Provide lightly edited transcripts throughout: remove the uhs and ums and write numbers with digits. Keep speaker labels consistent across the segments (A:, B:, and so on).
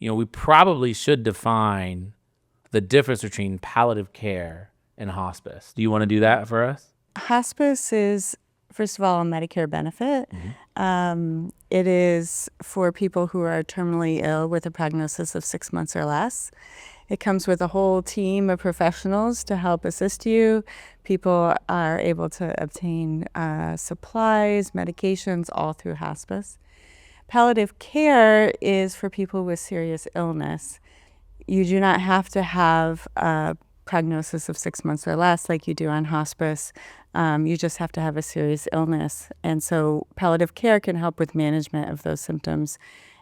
A: we probably should define the difference between palliative care and hospice. Do you want to do that for us?
B: Hospice is, first of all, a Medicare benefit. It is for people who are terminally ill with a prognosis of 6 months or less. It comes with a whole team of professionals to help assist you. People are able to obtain supplies, medications, all through hospice. Palliative care is for people with serious illness. You do not have to have a prognosis of 6 months or less like you do on hospice. You just have to have a serious illness. And so palliative care can help with management of those symptoms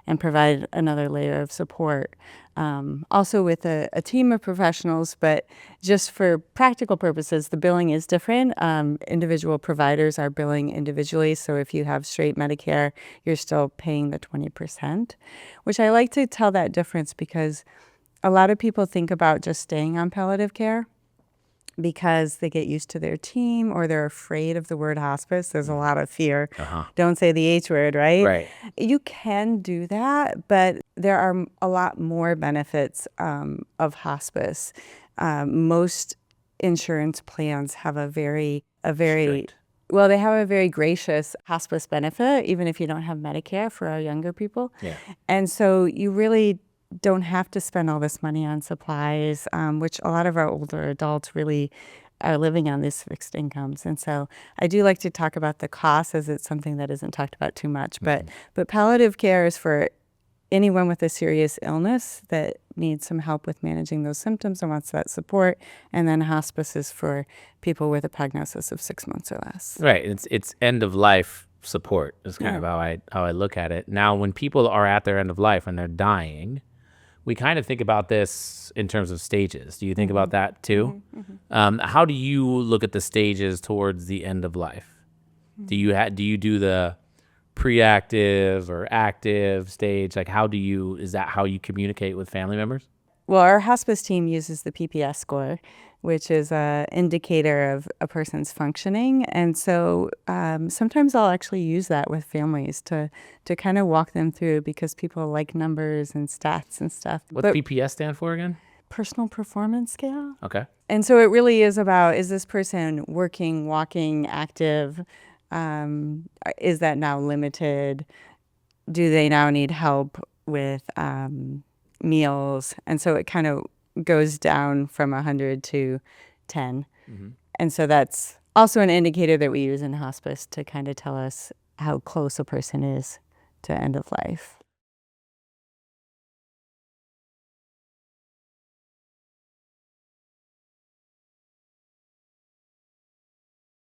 B: and provide another layer of support. Also with a team of professionals, but just for practical purposes, the billing is different. Individual providers are billing individually, so if you have straight Medicare, you're still paying the 20%, which I like to tell that difference because a lot of people think about just staying on palliative care because they get used to their team or they're afraid of the word hospice. There's a lot of fear. Don't say the H word, right?
A: Right.
B: You can do that, but there are a lot more benefits of hospice. Most insurance plans have a very
A: Strict.
B: well, they have a very gracious hospice benefit, even if you don't have Medicare for our younger people.
A: Yeah.
B: And so you really don't have to spend all this money on supplies, which a lot of our older adults really are living on these fixed incomes. And so I do like to talk about the costs as it's something that isn't talked about too much. But palliative care is for anyone with a serious illness that needs some help with managing those symptoms and wants that support. And then hospice is for people with a prognosis of 6 months or less.
A: Right. It's end of life support is kind of how I look at it. Now, when people are at their end of life and they're dying, we kind of think about this in terms of stages. Do you think about that too? How do you look at the stages towards the end of life? Do you do the pre-active or active stage? Like, is that how you communicate with family members?
B: Well, our hospice team uses the PPS score, which is an indicator of a person's functioning. And so sometimes I'll actually use that with families to kind of walk them through because people like numbers and stats and stuff.
A: What's PPS stand for again?
B: Personal performance scale.
A: Okay.
B: And so it really is about, is this person working, walking, active? Is that now limited? Do they now need help with meals? And so it kind of goes down from 100 to 10. And so that's also an indicator that we use in hospice to kind of tell us how close a person is to end of life.